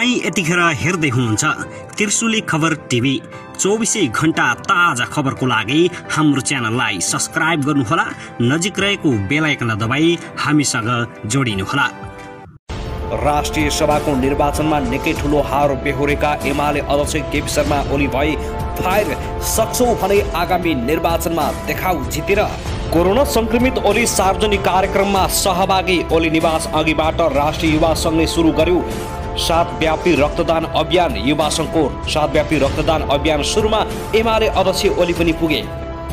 तपाई यतिखेर हेर्दै हुनुहुन्छ त्रिशुली खबर टिभी। 24 घण्टा ताजा खबरको लागि हाम्रो च्यानललाई सब्स्क्राइब गर्नुहोला, नजिक रहेको बेल आइकन दबाई हामीसँग जोडिनुहोला। राष्ट्रिय सभाको निर्वाचनमा निकै ठूलो हार बेहोरेका एमाले अध्यक्ष केपी शर्मा ओली भए फायर सक्छौ भने आगामी निर्वाचनमा देखाउ जितेर। कोरोना संक्रमित ओली सार्वजनिक कार्यक्रममा सहभागी। ओली निवास अघिबाट राष्ट्रिय युवा संघले सुरु गर्यो सातव्यापी रक्तदान अभियान। युवा संघको सातव्यापी रक्तदान अभियान सुरुमा एमाले अध्यक्ष ओली पनि पुगे।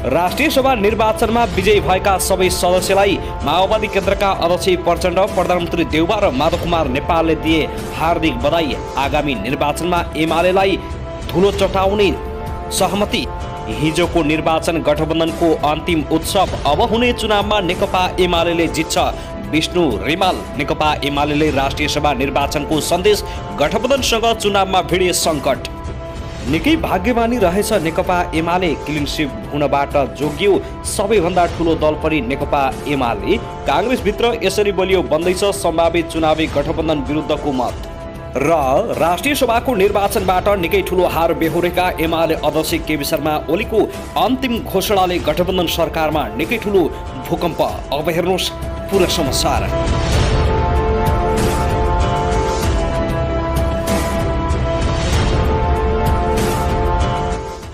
राष्ट्रिय सभा निर्वाचनमा विजयी भएका सबै सदस्यलाई माओवादी केन्द्रका अध्यक्ष प्रचण्ड, प्रधानमन्त्री देउबा र माधव कुमार नेपालले दिए हार्दिक बधाई। आगामी निर्वाचनमा एमालेलाई धुलो चटाउने सहमति। हिजोको निर्वाचन गठबन्धनको अन्तिम उत्सव। अब हुने चुनावमा नेकपा एमाले जित्छ। विष्णु रिमाल। नेकपा एमाले राष्ट्रिय सभा निर्वाचनको सन्देश। गठबन्धनसँग चुनावमा भिडे सङ्कट। निकै भाग्यमानी रहेछ नेकपा एमाले। क्लिन स्विप हुनबाट जोगियो सबैभन्दा ठूलो दल पनि नेकपा एमाले। काङ्ग्रेसभित्र यसरी बलियो बन्दैछ सम्भावित चुनावी गठबन्धन विरुद्धको मत। र राष्ट्रिय सभाको निर्वाचनबाट निकै ठूलो हार बेहोरेका एमाले अध्यक्ष केपी शर्मा ओलीको अन्तिम घोषणाले गठबन्धन सरकारमा निकै ठूलो भूकम्प। अब हेर्नुहोस् पुरा समाचार।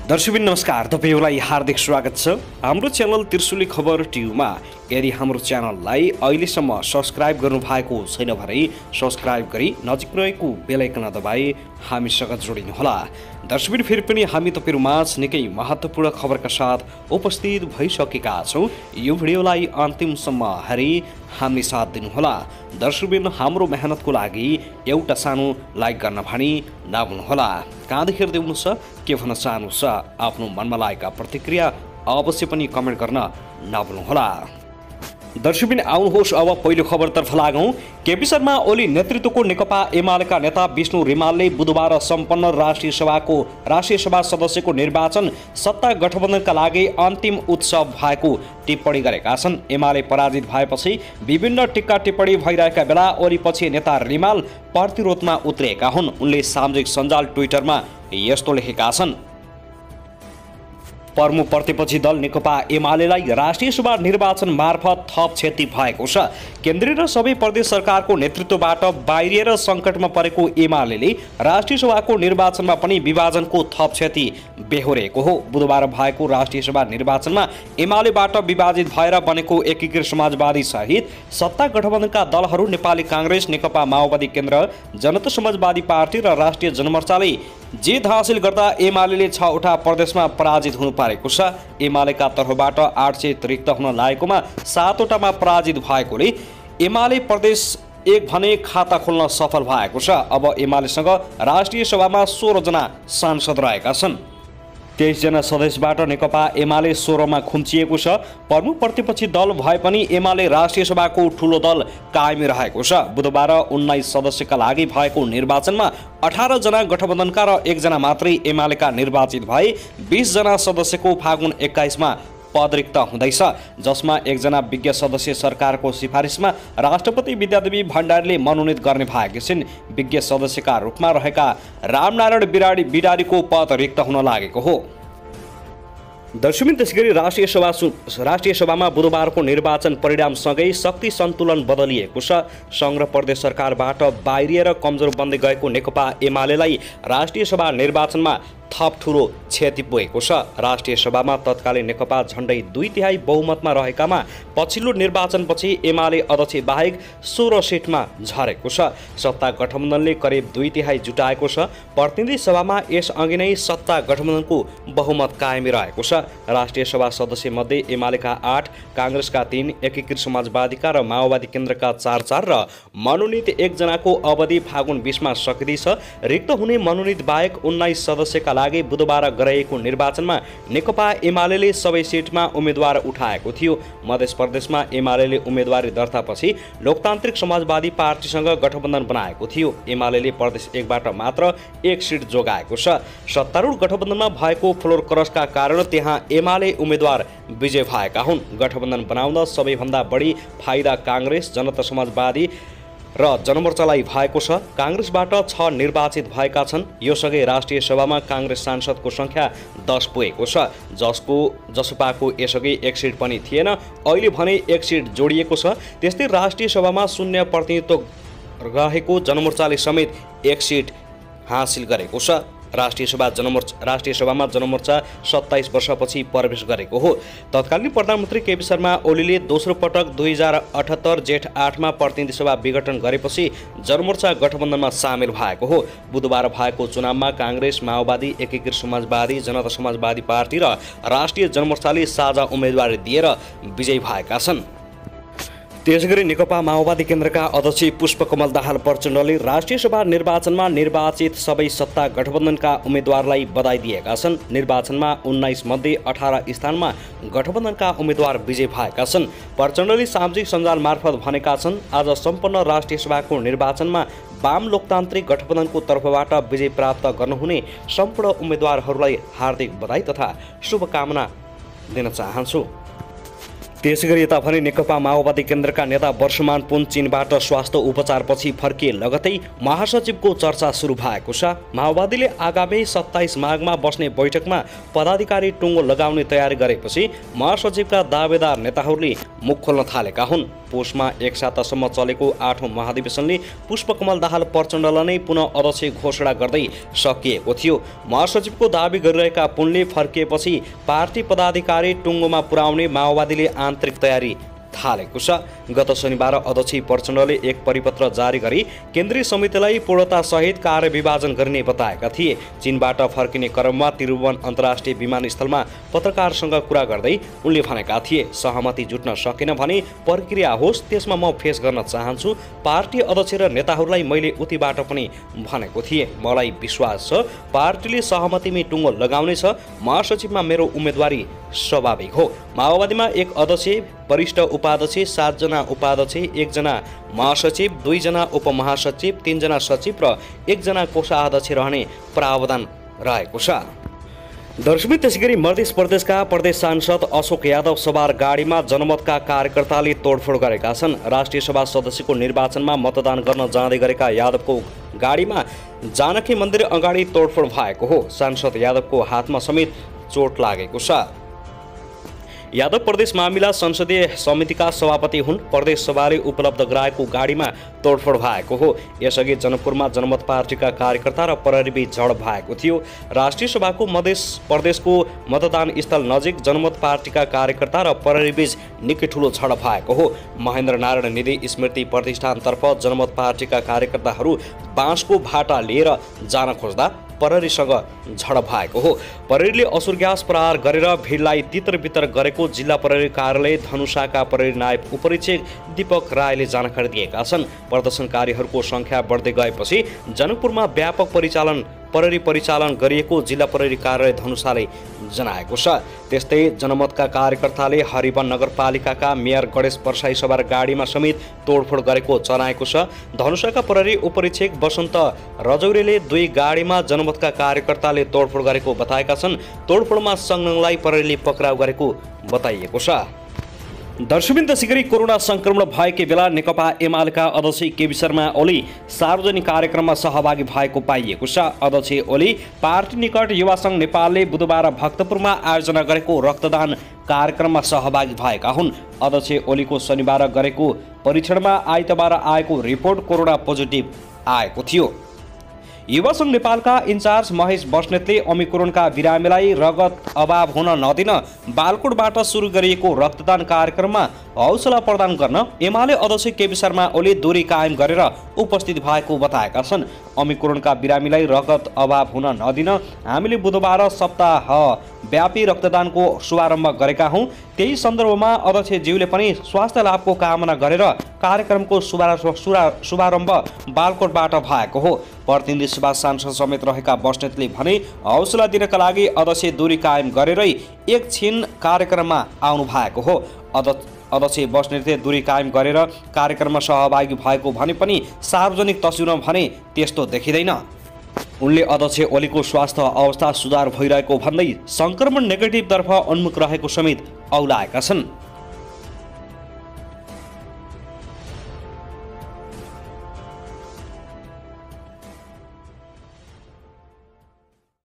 दर्शकबिन नमस्कार, तपाईहरुलाई हार्दिक स्वागत छ हाम्रो च्यानल त्रिशुली खबर टिभीमा। यदि हाम्रो च्यानललाई अहिलेसम्म सब्स्क्राइब गर्नु भएको छैन भने सब्स्क्राइब गरी नजिक रहेको बेल आइकन दबाई हामीसँग जोडिनुहोला। दर्शकबिन फेरि पनि हामी तपाईहरु माझ निकै महत्त्वपूर्ण खबरका साथ उपस्थित भइसकेका छौं। यो भिडियोलाई अन्तिमसम्म हेरी हामी साथ दिनुहोला। दर्शकबिन हाम्रो मेहनतको लागि एउटा सानो लाइक गर्न भनी नभुल्नुहोला। कहाँ हेर्दै हुनुहुन्छ, के भन्न चाहनुहुन्छ, आफ्नो मनमा लागेका प्रतिक्रिया अवश्य पनि कमेन्ट गर्न नभुल्नुहोला। दर्शकबिन आउनुहोस् अब पहिलो खबरतर्फ लागौं। केपी शर्मा ओली नेतृत्वको नेकपा एमालेका नेता विष्णु रिमालले बुधबार सम्पन्न राष्ट्रिय सभा सदस्यको निर्वाचन सत्ता गठबन्धनका लागि अन्तिम उत्सव भएको टिप्पणी गरेका छन्। एमाले पराजित भएपछि विभिन्न टिक्का टिप्पणी भइरहेका बेला ओलीपछि नेता रिमाल प्रतिरोधमा उत्रिएका हुन्। उनले सामाजिक सञ्जाल ट्विटरमा यस्तो लेखेका छन्। पर्मुप्रतिपक्षी दल नेकपा एमालेलाई राष्ट्रिय सभा निर्वाचन मार्फत थप क्षति भएको छ। केन्द्रीय र सबै प्रदेश सरकारको नेतृत्वबाट बाहिरिएर सङ्कटमा परेको एमालेले राष्ट्रिय सभाको निर्वाचनमा पनि विभाजनको थप क्षति बेहोरेको हो। बुधबार भएको राष्ट्रिय सभा निर्वाचनमा एमालेबाट विभाजित भएर बनेको एकीकृत समाजवादी सहित सत्ता गठबन्धनका दलहरू नेपाली काङ्ग्रेस, नेकपा माओवादी केन्द्र, जनता समाजवादी पार्टी र राष्ट्रिय जनमोर्चाले जित हासिल गर्दा एमाले 6 वटा प्रदेशमा पराजित हुनु पारेको छ। एमालेका तर्फबाट 8 सीट रिक्त हुन लागेकोमा 7 वटामा पराजित भएकोले एमाले प्रदेश 1 भने खाता खोल्न सफल भएको छ। अब एमालेसँग राष्ट्रिय सभामा 16 जना सांसद रहेका छन्। 23 जना सदस्यबाट नेकपा एमाले 16 मा खुम्चिएको छ। प्रमुख प्रतिपक्षी दल भए पनि एमाले राष्ट्रिय सभाको ठूलो दल कायमी रहेको छ। बुधबार 19 सदस्यका लागि भएको निर्वाचनमा 18 जना गठबन्धनका र 1 जना मात्रै एमालेका निर्वाचित भए। 20 जना सदस्यको फागुन 21 मा पद रिक्त हुँदैछ, जसमा 1 जना विज्ञ सदस्य सरकारको सिफारिसमा राष्ट्रपति विद्यादेवी भण्डारीले मनोनित गर्ने भएकी छिन्। विज्ञ सदस्यका रूपमा रहेका रामनारायण बिडारीको पद रिक्त हुन लागेको हो। दर्शकबिन त्यसैगरी राष्ट्रिय सभामा बुधबारको निर्वाचन परिणामसँगै शक्ति सन्तुलन बदलिएको छ। संघ र प्रदेश सरकारबाट बाहिरिएर कमजोर बन्दै गएको नेकपा एमालेलाई राष्ट्रिय सभा निर्वाचनमा थप ठूलो क्षति पुगेको छ। राष्ट्रिय सभामा तत्कालीन नेकपा झण्डै 2/3 बहुमतमा रहेकामा पछिल्लो निर्वाचनपछि एमाले अध्यक्ष बाहेक 16 सीटमा झरेको छ। सत्ता गठबन्धनले करिब 2/3 जुटाएको छ। प्रतिनिधि सभामा यसअघि नै सत्ता गठबन्धनको बहुमत कायमी रहेको छ। राष्ट्रिय सभा सदस्य मध्ये एमालेका 8, काङ्ग्रेसका 3, एकीकृत समाजवादीका र माओवादी केन्द्रका 4 र मनोनित 1 जनाको अवधि फागुन 20 मा सकिँदैछ। रिक्त हुने मनोनित बाहेक 19 सदस्यका लागि बुधबार गरिएको निर्वाचनमा नेकपा एमाले सबै सिटमा उम्मेदवार उठाएको थियो। मध्य प्रदेशमा एमाले उम्मेदवारी दर्तापछि लोकतान्त्रिक समाजवादी पार्टीसँग गठबन्धन बनाएको थियो। एमाले प्रदेश 1 बाट मात्र 1 सिट जोगाएको छ। सत्तारूढ गठबन्धनमा भएको फ्लोर क्रसका कारण त्यहाँ एमाले उम्मेदवार विजय भएका हुन्। गठबन्धन बनाउन सबैभन्दा बढी फाइदा काङ्ग्रेस, जनता समाजवादी र जनमोर्चालाई भएको छ। काङ्ग्रेसबाट 6 निर्वाचित भएका छन्। योसँगै राष्ट्रिय सभामा काङ्ग्रेस सांसदको सङ्ख्या 10 पुगेको छ, जसको जसपाको यसअघि 1 सिट पनि थिएन, अहिले भने 1 सिट जोडिएको छ। त्यस्तै राष्ट्रिय सभामा 0 प्रतिनिधित्व रहेको जनमोर्चाले समेत 1 सिट हासिल गरेको छ। राष्ट्रिय सभामा जनमोर्चा 27 वर्षपछि प्रवेश गरेको हो। तत्कालीन प्रधानमन्त्री केपी शर्मा ओलीले दोस्रो पटक 2078 जेठ 8 मा प्रतिनिधि सभा विघटन गरेपछि जनमोर्चा गठबन्धनमा सामेल भएको हो। बुधबार भएको चुनावमा काङ्ग्रेस, माओवादी, एकीकृत समाजवादी, जनता समाजवादी पार्टी र राष्ट्रिय जनमोर्चाले साझा उम्मेदवारी दिएर विजयी भएका छन्। त्यसैगरी नेकपा माओवादी केन्द्रका अध्यक्ष पुष्पकमल दाहाल प्रचण्डले राष्ट्रिय सभा निर्वाचनमा निर्वाचित सबै सत्ता गठबन्धनका उम्मेदवारलाई बधाई दिएका छन्। निर्वाचनमा 19 मध्ये 18 स्थानमा गठबन्धनका उम्मेदवार विजयी भएका छन्। प्रचण्डले सामाजिक सञ्जाल मार्फत भनेका छन्, आज सम्पन्न राष्ट्रिय सभाको निर्वाचनमा वाम लोकतान्त्रिक गठबन्धनको तर्फबाट विजय प्राप्त गर्नुहुने सम्पूर्ण उम्मेदवारहरूलाई हार्दिक बधाई तथा शुभकामना दिन चाहन्छु। त्यसैगरी यता भने नेकपा माओवादी केन्द्रका नेता वर्षमान पुन चीनबाट स्वास्थ्य उपचारपछि फर्किए लगतै महासचिवको चर्चा सुरु भएको छ। माओवादीले आगामी 27 माघमा बस्ने बैठकमा पदाधिकारी टुङ्गो लगाउने तयारी गरेपछि महासचिवका दावेदार नेताहरूले मुख खोल्न थालेका हुन्। पोषमा 1 सातासम्म चलेको 8औं महाधिवेशनले पुष्पकमल दाहाल प्रचण्डलाई नै पुनः अध्यक्ष घोषणा गर्दै सकिएको थियो। महासचिवको दावी गरिरहेका पुनले फर्किएपछि पार्टी पदाधिकारी टुङ्गोमा पुर्याउने माओवादीले आन्तरिक तयारी थालेको छ। गत शनिबार अध्यक्ष प्रचण्डले एक परिपत्र जारी गरी केन्द्रीय समितिलाई पूर्णतासहित कार्यविभाजन गर्ने बताएका थिए। चीनबाट फर्किने क्रममा त्रिभुवन अन्तर्राष्ट्रिय विमानस्थलमा पत्रकारसँग कुरा गर्दै उनले भनेका थिए, सहमति जुट्न सकेन भने प्रक्रिया होस्, त्यसमा म फेस गर्न चाहन्छु। पार्टी अध्यक्ष र नेताहरूलाई मैले उतिबाट पनि भनेको थिएँ। मलाई विश्वास छ पार्टीले सहमतिमै टुङ्गो लगाउनेछ। महासचिवमा मेरो उम्मेदवारी स्वाभाविक हो। माओवादीमा 1 अध्यक्ष, वरिष्ठ उपाध्यक्ष, 7 जना उपाध्यक्ष, 1 जना महासचिव, 2 जना उपमहासचिव, 3 जना सचिव र 1 जना कोषाध्यक्ष रहने प्रावधान रहेको छ। दर्शमी त्यसैगरी मध्य प्रदेशका प्रदेश सांसद अशोक यादव सवार गाडीमा जनमतका कार्यकर्ताले तोडफोड गरेका छन्। राष्ट्रिय सभा सदस्यको निर्वाचनमा मतदान गर्न जाँदै गरेका यादवको गाडीमा जानकी मन्दिर अगाडि तोडफोड भएको हो। सांसद यादवको हातमा समेत चोट लागेको छ। यादव प्रदेश मामिला संसदीय समितिका सभापति हुन्। प्रदेश सभाले उपलब्ध गराएको गाडीमा तोडफोड भएको हो। यसअघि जनकपुरमा जनमत पार्टीका कार्यकर्ता र प्रहरीबीच झडप भएको थियो। राष्ट्रिय सभाको मध्य प्रदेशको मतदान स्थल नजिक जनमत पार्टीका कार्यकर्ता र प्रहरीबीच निकै ठूलो झडप भएको हो। महेन्द्र नारायण निधि स्मृति प्रतिष्ठानतर्फ जनमत पार्टीका कार्यकर्ताहरू बाँसको भाटा लिएर जान खोज्दा प्रहरीसँग झडप भएको हो। प्रहरीले असुर ग्यास प्रहार गरेर भिडलाई तितर-बितर गरेको जिल्ला प्रहरी कार्यालय धनुषाका प्रहरी नायब उपरीक्षक दीपक रायले जानकारी दिएका छन्। प्रदर्शनकारीहरूको संख्या बढ्दै गएपछि जनकपुरमा व्यापक प्रहरी परिचालन गरिएको जिल्ला प्रहरी कार्यालय धनुषाले जनाएको छ। त्यस्तै जनमतका कार्यकर्ताले हरिवन नगरपालिकाका मेयर गणेश परसाई सवार गाडीमा समेत तोडफोड गरेको जनाएको छ। धनुषाका प्रहरी उपरीक्षक वसन्त रजौरेले 2 गाडीमा जनमतका कार्यकर्ताले तोडफोड गरेको बताएका छन्। तोडफोडमा संलग्नलाई प्रहरीले पक्राउ गरेको बताइएको छ। दर्शकबिन त्यसैगरी कोरोना संक्रमण भएकै बेला नेकपा एमालेका अध्यक्ष केपी शर्मा ओली सार्वजनिक कार्यक्रममा सहभागी भएको पाइएको छ। अध्यक्ष ओली पार्टी निकट युवा सङ्घ नेपालले बुधबार भक्तपुरमा आयोजना गरेको रक्तदान कार्यक्रममा सहभागी भएका हुन्। अध्यक्ष ओलीको शनिबार गरेको परीक्षणमा आइतबार आएको रिपोर्ट कोरोना पोजिटिभ आएको थियो। युवा सङ्घ नेपालका इन्चार्ज महेश बस्नेतले ओमिक्रोनका बिरामीलाई रगत अभाव हुन नदिन बालकोटबाट सुरु गरिएको रक्तदान कार्यक्रममा हौसला प्रदान गर्न एमाले अध्यक्ष केपी शर्मा ओली दूरी कायम गरेर उपस्थित भएको बताएका छन्। ओमिक्रोनका बिरामीलाई रगत अभाव हुन नदिन हामीले बुधबार सप्ताहव्यापी रक्तदानको शुभारम्भ गरेका हौँ। त्यही सन्दर्भमा अध्यक्षज्यूले पनि स्वास्थ्य लाभको कामना गरेर कार्यक्रमको शुभारम्भ बालकोटबाट भएको हो। प्रतिनिधि सभा सांसद समेत रहेका बस्नेतले भने हौसला दिनका लागि अध्यक्ष दूरी कायम गरेरै एकछिन कार्यक्रममा आउनु भएको हो। अध्यक्ष बस्नेतले दूरी कायम गरेर कार्यक्रममा सहभागी भएको भने पनि सार्वजनिक तस्विरमा भने त्यस्तो देखिँदैन। उनले अध्यक्ष ओलीको स्वास्थ्य अवस्था सुधार भइरहेको भन्दै संक्रमण नेगेटिभतर्फ उन्मुख रहेको समेत औलाएका छन्।